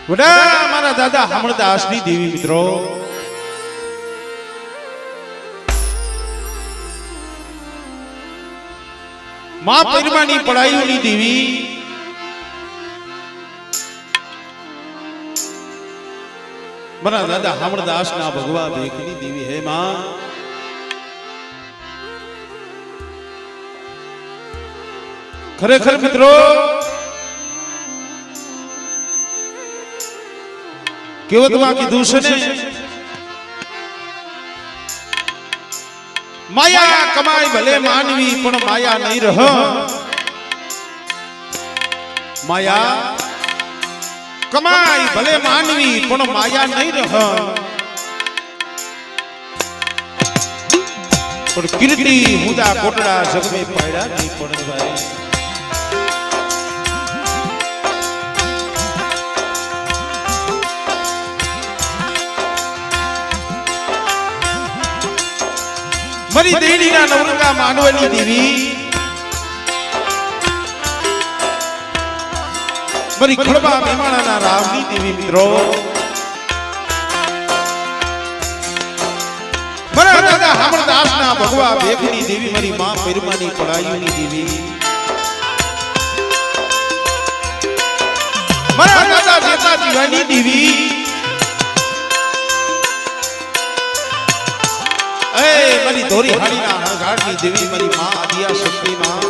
વડા મારા દાદા હમણદાસની દેવી મિત્રો માં પરિમાની પડાયુની દેવી મારા દાદા હમણદાસના ભગવા ભેખની દેવી હે માં ખરેખર મિત્રો કેવતમાં કીધું છે ને માયા કમાય ભલે માનવી પણ માયા નહીં રહ માયા કમાય ભલે માનવી પણ માયા નહીં રહ પણ કીર્તિ મુદા કોટડા જગમે પાડ્યા નહીં પણ ભાઈ મારી દેવીના નવરંગા માનવની દેવી મારી ખડબા મહેમાણાના રામની દેવી મિત્રો મારા દાદા હમણદાસના ભગવા ભેખની દેવી મારી માં પરિમાની પડાયુની દેવી મારા દાદા વેતા દીવાની દેવી મારી ધોરી હાડીના હણગાડની દેવી મારી માં આદિયા શક્તિ માં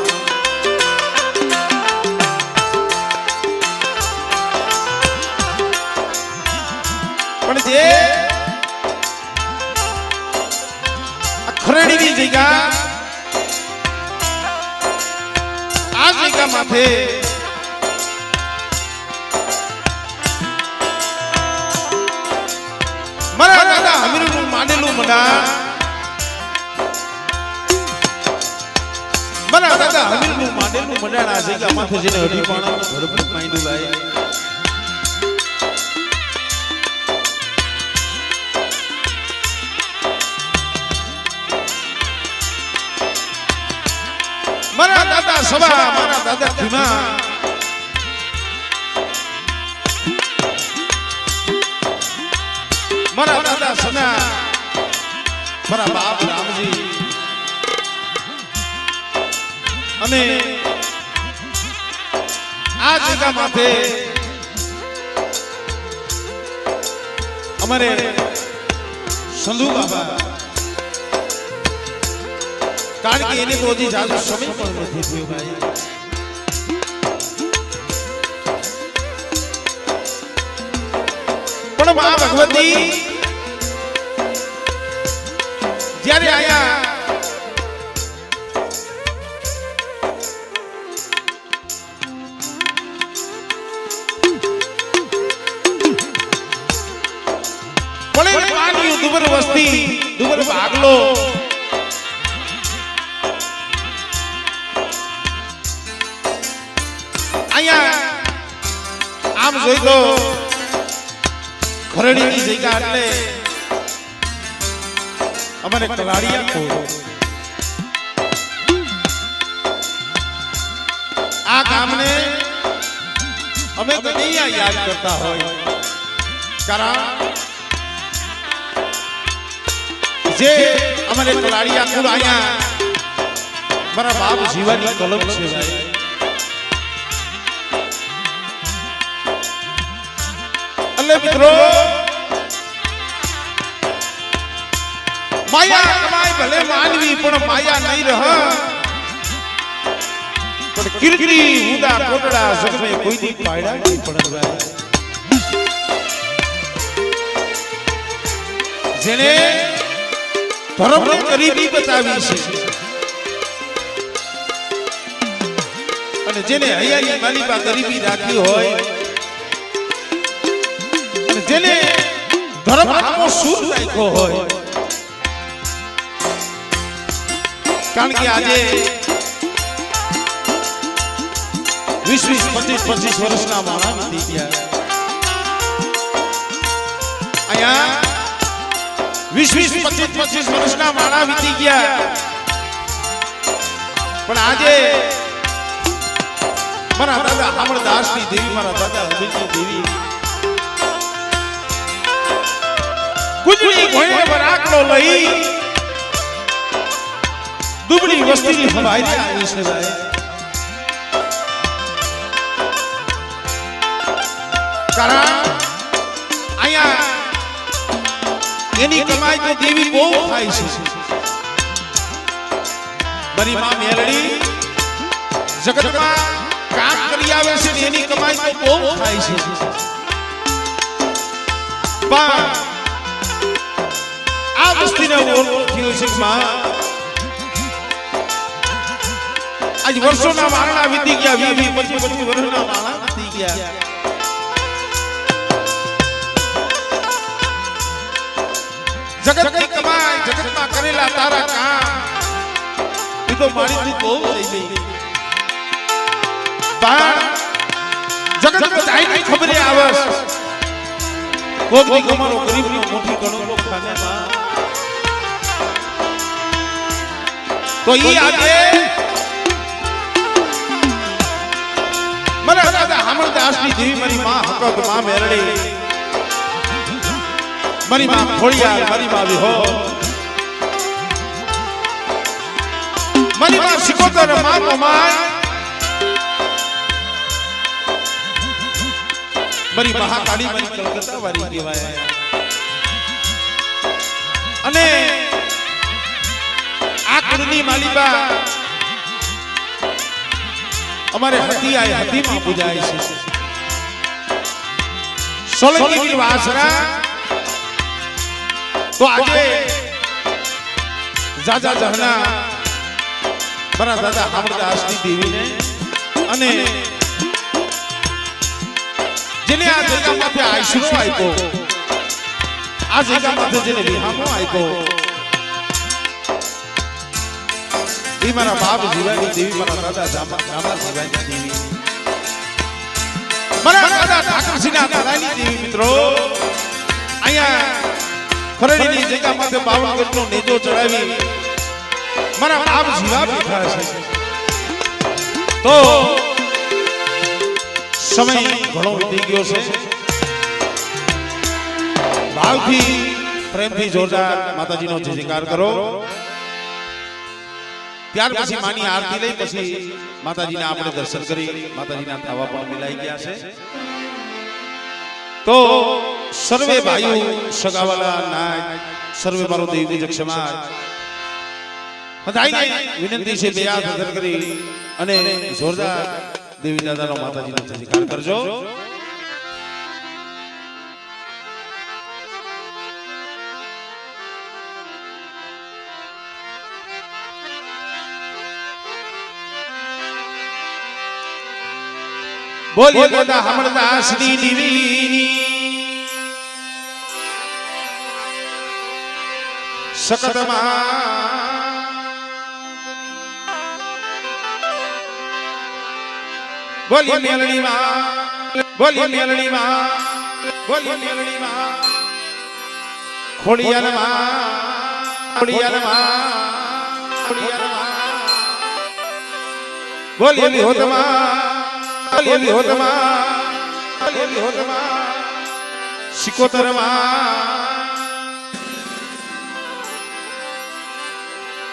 પણ જે ખરેડીની જગ્યા આ જગ્યા માથે મારા દાદા હમીરનું માંડેલું મડા મારા દાદા હમીરનું માંડેલું મંડાણા જગ્યા માથે જેને હડી પાણાનું ઘર પણ માંડ્યું લાય મારા દાદા સવા મારા દાદા ધીમા મારા દાદા સના મારા બાપ રામજી અને આ જગ્યા માથે અમારે સંધુ બાબા કારણ કે એને તો હજી જાજો સમય પણ નથી થયો ભાઈ પણ મા ભગવતી જ્યારે આયા દુબર વસ્તી દુબર ભાગલો અહીંયા આમ જોઈ તો ખરડીની જગ્યા એટલે અમારે કલાડિયા આ ગામને અમે તો નહીં યાદ કરતા હોય કારણ જે અમારે કલાડિયા કુળ આયા મારા બાપ જીવાની કલમ છે ભાઈ એટલે મિત્રો માયા કમાય ભલે માનવી પણ માયા નહીં રહ પણ કીર્તિ મુદા કોટડા જગમે કોઈ દી પાડ્યા નહીં પણ ભાઈ જેને ધર્મની ગરીબી બતાવી છે અને જેને હૈયાની માલિકા ગરીબી રાખી હોય અને જેને ધર્મ આમો સૂર રાખ્યો હોય કારણ કે આજે 20 25 વર્ષના માણસ વીતી ગયા અહીંયા 20 25 વર્ષના માણા વીતી ગયા પણ આજે મારા દાદા હમણદાસની દેવી મારા દાદા હમીરની દેવી કુજળી ઘોડે વરાકડો લઈ દુબળી વસ્તીની હવાઈ આવી છે ભાઈ કારણ અહીંયા એની કમાઈ તો દેવી બહુ ખાય છે મારી માં મેલડી જગતમાં કામ કરી આવે છે ને એની કમાઈ તો બહુ ખાય છે પણ આ વસ્તીને ઓળખો થયો છે માં આજ વર્ષોના વારણા વીતી ગયા 20-25 વર્ષના વારણા વીતી ગયા જગતની કમાઈ જગતમાં કરેલા તારા કામ એ તો મારી તું બહુ થઈ ગઈ પણ જગત બધાયને ખબર આવે કોકની કમારો ગરીબનો મોટી ગણો ખાને માં તો ઈ આજે મારા દાદા હામળદાસની દેવી મારી માં હકક માં મેરડી મારી માં ખોડિયાર મારી માં વિહો મારી માં સિકોતર માં કમાય મારી મહાકાળી મારી કલકત્તા વાળી કહેવાય અને આ કુળની માલિકા અમારે હતી આય હતીમાં પૂજાય છે સોલંકી વાસરા તો આજે જાજા જહના મારા દાદા હામળદાસની દેવીને અને જેને આ જગ્યા માથે આશરો આપ્યો આ જગ્યા માથે જેને વિહામો આપ્યો એ મારા બાપ જીવાની દેવી મારા દાદા જામા જીવાની દેવી મારા દાદા ઠાકરસિંહના દાદાની દેવી મિત્રો અહીંયા ખરડીની જગ્યા માથે 52 ગજનો નેજો ચડાવી મારા બાપ જીવા બેઠા છે તો સમય ઘણો વીતી ગયો છે ભાવથી પ્રેમથી જોરદાર માતાજીનો જયકાર કરો ત્યાર પછી માની આરતી લઈ પછી માતાજીના આપણે દર્શન કરી માતાજીના થાવા પણ મિલાઈ ગયા છે તો સર્વે ભાઈઓ સગાવાલા નાય સર્વે મારો દેવી પૂજક સમાજ બધાઈને વિનંતી છે બે હાથ અધર કરી અને જોરદાર દેવી દાદાનો માતાજીનો જયકાર કરજો બોલીએ દાદા હામળદાસની દેવીની સકતમાં બોલીએ મેલડી માં બોલીએ મેલડી માં બોલીએ મેલડી માં ખોડિયાર માં ખોડિયાર માં ખોડિયાર માં બોલીએ વિહોતમાં બોલીએ વિહોતમાં બોલીએ વિહોતમાં સિકોતર માં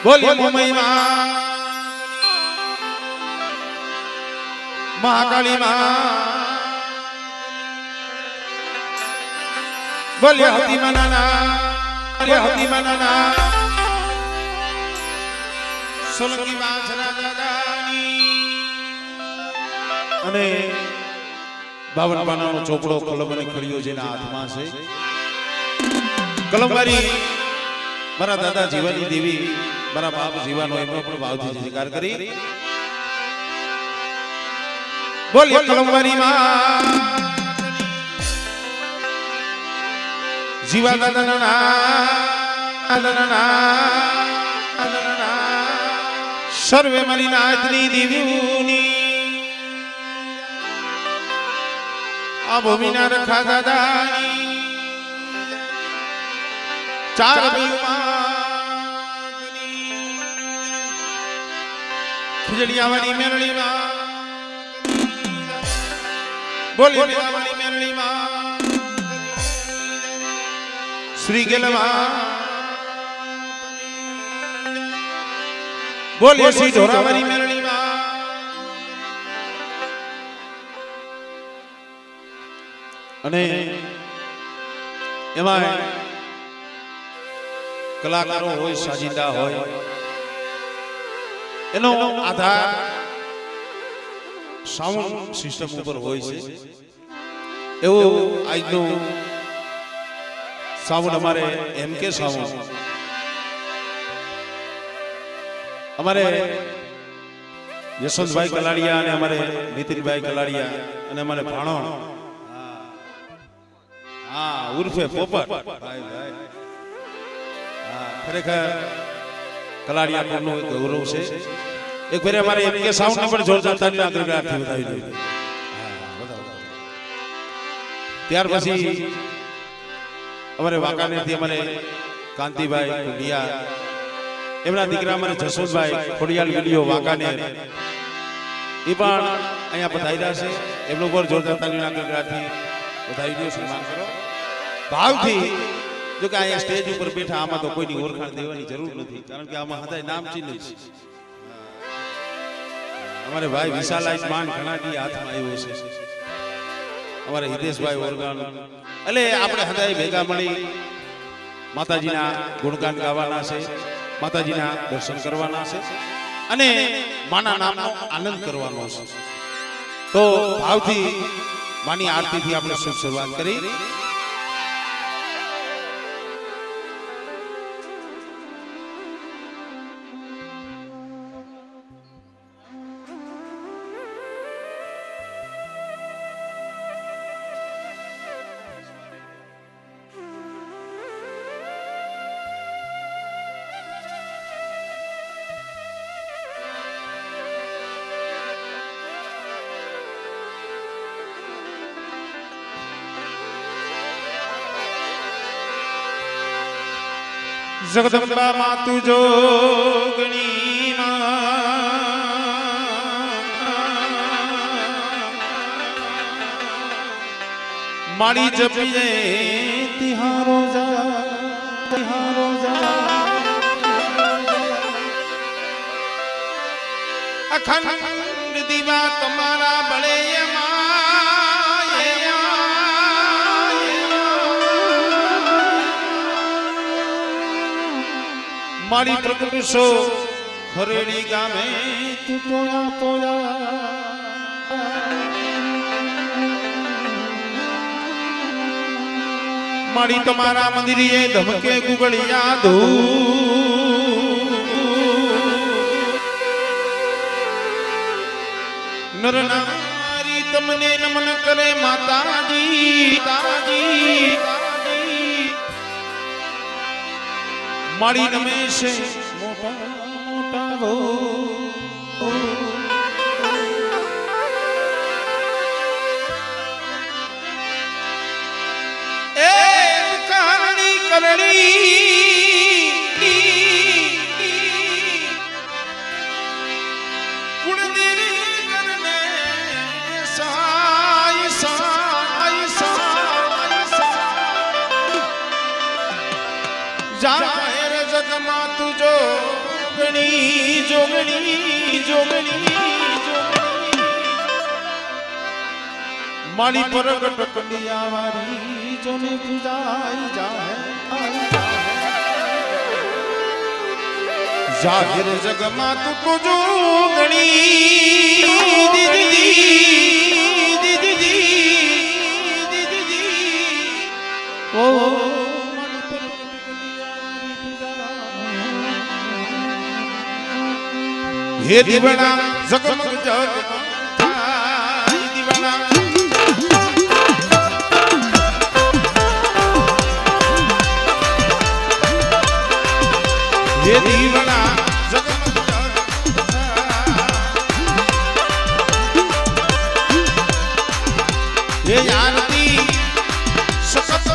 બોલીએ મુંબઈ માં મહાકાળી માં બોલીએ હતી મનાના બોલીએ હતી મનાના સોલંકી વાસરા દાદાની અને 52 પાનાનો ચોપડો કલમ અને ખડીયો જેના હાથમાં છે કલમવારી મારા દાદા જીવાની દેવી મારા બાપ જીવાનો એમનો પણ ભાવથી જયકાર કરી બોલીએ કલમવારી માં જીવા દાદા સર્વે મારી નાથની દેવીની આ ભૂમિના રખા દાદાની ચાર ખીજડીયાવાળી મેરળી માં બોલીએ મેરળી મેરળી માં શ્રી ગેલવા બોલે શ્રી ઢોરાવરી મેરણીમાં અને એમાં કલાકારો હોય સાજિંદા હોય એનો આધાર સાઉન્ડ સિસ્ટમ ઉપર હોય છે એવું આજનું સાઉન્ડ અમારે MK સાઉન્ડ અમારે યશવંતભાઈ કલાડિયા અને અમારે નીતિનભાઈ કલાડિયા અને અમારે ભાણો હા ઉર્ફે પોપટ ભાઈ ભાઈ હા ખરેખર કલાડિયા કોનું એક ગૌરવ છે એક ફેરે અમારે MK સાઉન્ડ ને પણ જોરદાર તાલીના અગ્રગાથી બતાવી દીધું ત્યાર પછી અમારે વાંકાનેરથી અમારે કાંતિભાઈ કુંડિયા એમના દીકરા અમારે જસવંતભાઈ ખોડિયાલ વિડીયો વાંકાનેર એ પણ અહીંયા પધાર્યા છે એમનો પર જોરદાર તાલીના અગ્રગાથી બતાવી દો સન્માન કરો ભાવથી જો કે અહીંયા સ્ટેજ ઉપર બેઠા આમાં તો કોઈની ઓળખાણ દેવાની જરૂર નથી કારણ કે આમાં હદાય નામ ચિહ્ન છે અમારે ભાઈ વિશાલાઈ માન ઘણાથી હાથમાં આવ્યો છે અમારે હિતેશભાઈ ઓરગાન એટલે આપણે હદાય ભેગા મળી માતાજીના ગુણગાન ગાવાના છે માતાજીના દર્શન કરવાના છે અને માના નામનો આનંદ કરવાનો છે તો ભાવથી માની આરતીથી આપણે શુભ શરૂઆત કરી જગદંબા માતુ જોગણી મારી જપીએ તિહારો જા અખંડ દીવા તમારા બળે મારી પ્રગટશો ખરેડી ગામે તું તોયા મારી તમારા મંદિરે ધમકે ગુગળિયા ધૂ નર નારી તમને નમન કરે માતાજી મારી રમેશે મોટા વો એ કરણી કુળદેવી કરને સાઈ જાહેર જગમાં તું જોગણી મારી પ્રગટ કન્યા વારી જોને પૂજાઈ જાહેર જગમાં તું તો જોગણી ઓ હે દીવાના જગમગ જગ દીવાના હે દીવાના જગમગ જગ હે આરતી સકત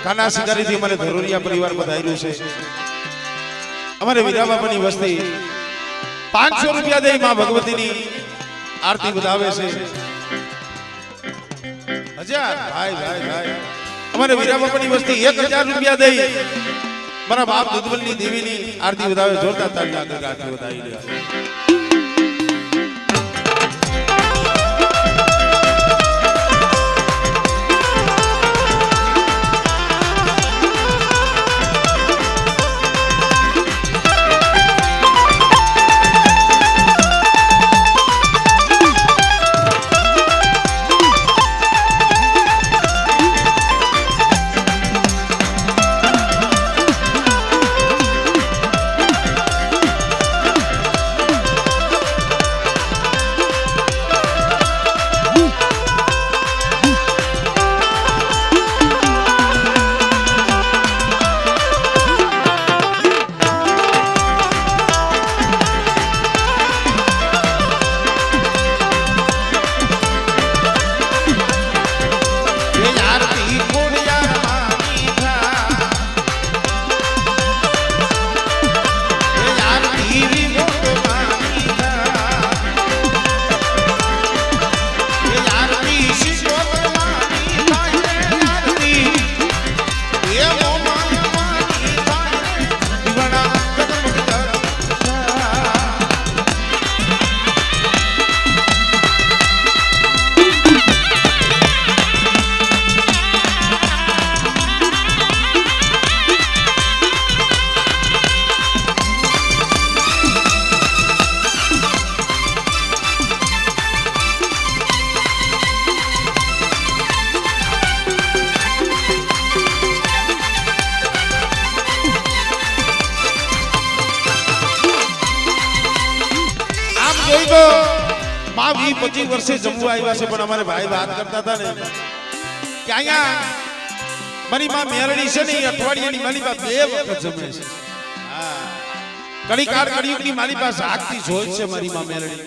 કાના શિકારીથી અમારે ધરોરિયા પરિવાર પધાર્યું છે અમારે વીરા બાપાની વસ્તી 500 રૂપિયા દઈ માં ભગવતીની આરતી વધાવે છે 1000 ભાઈ અમારે વીરા બાપાની વસ્તી 1000 રૂપિયા દઈ મારા બાપ દુધવલની દેવીની આરતી વધાવે જોરદાર તાળી આરતી વધાવી રહ્યા માં 20-25 વર્ષે જમવા આવ્યા છે પણ અમારે ભાઈ વાત કરતા હતા ને કે અહીંયા મારી માં મેરડી છે ને અઠવાડિયાની મારી પાસે 2 વખત જમે છે હા કડીકાર કડિયુગની મારી પાસે આગતી જોઈ છે મારી માં મેરડી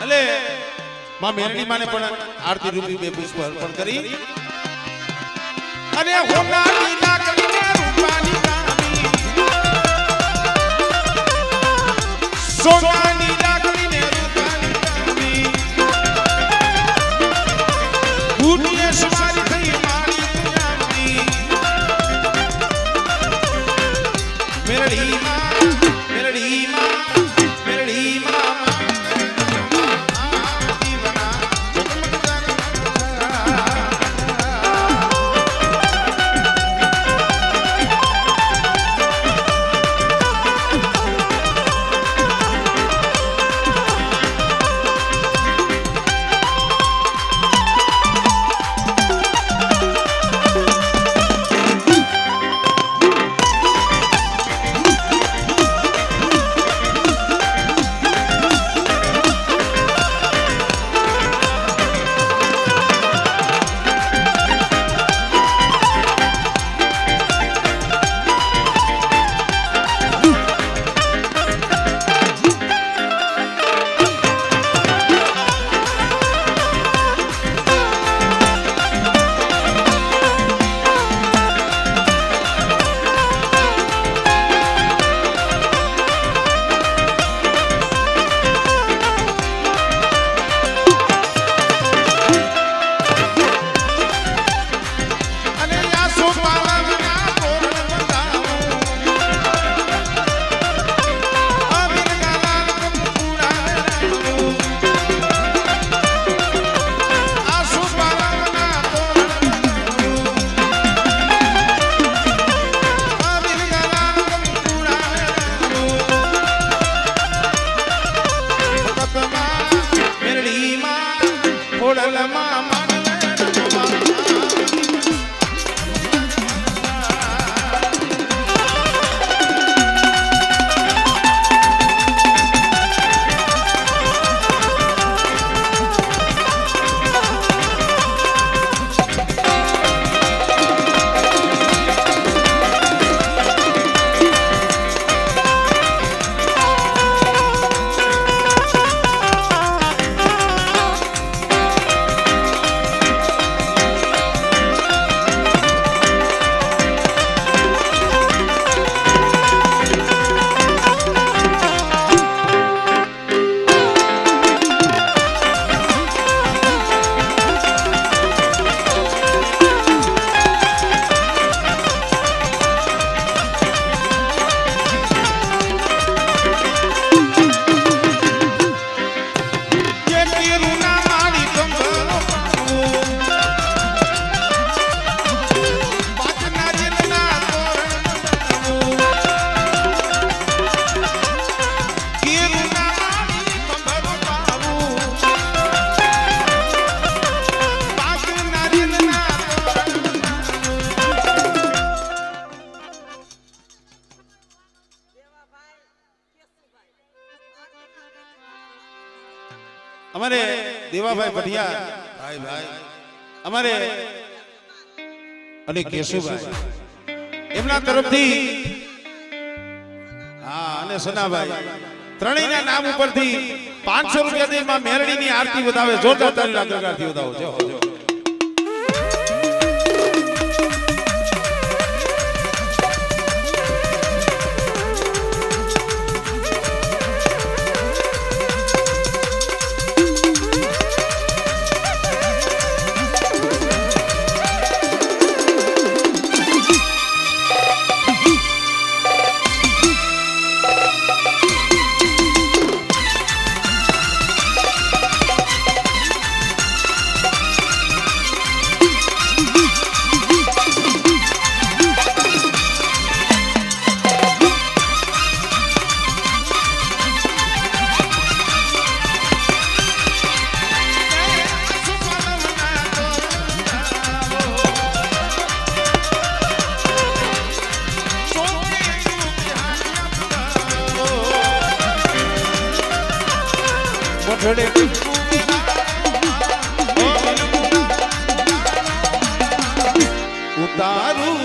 એટલે માં મેરડી માને પણ આરતી રૂપી 2 પુષ્પ અર્પણ કરી અને હોનાની લાકડીને રૂપાની કામી સોનાની લાકડીને રૂપાની કામી ભૂતિએ સવારી થઈ મારી પુજાની મેરડી માં અમારે દેવાભાઈ પઢિયા ભાઈ ભાઈ અમારે અને કેશુભાઈ એમના તરફથી હા અને સનાભાઈ ત્રણેયના નામ ઉપરથી 500 રૂપિયા દે માં મેરડીની આરતી વધાવે જોરદાર તાળીના ગણગણથી વધાવો જો જો ઉતારું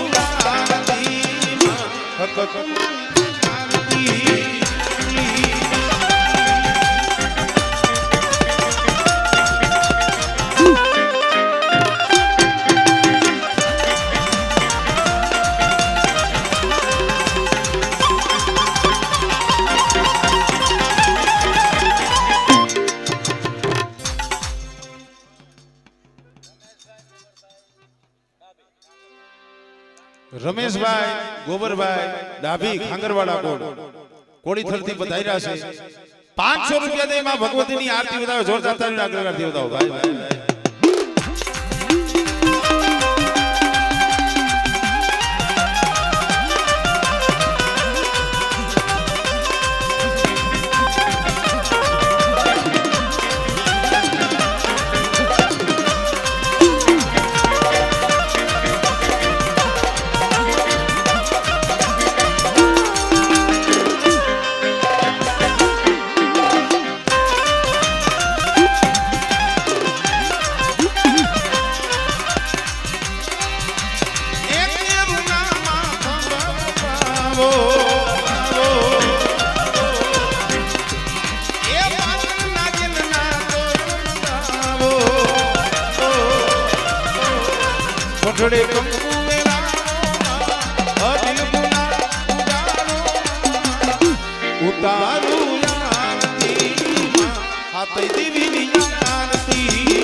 રમેશભાઈ ગોબરભાઈ ડાભી ખાંગરવાડા કોડ કોડીથલથી પધાર્યા છે 500 રૂપિયા દે માં ભગવતીની આરતી વધાવો જોરદાર તાળીના ગણગણથી વધાવો ભાઈ ભાઈ ઉતારું આરતી હાથ દેવીની આરતી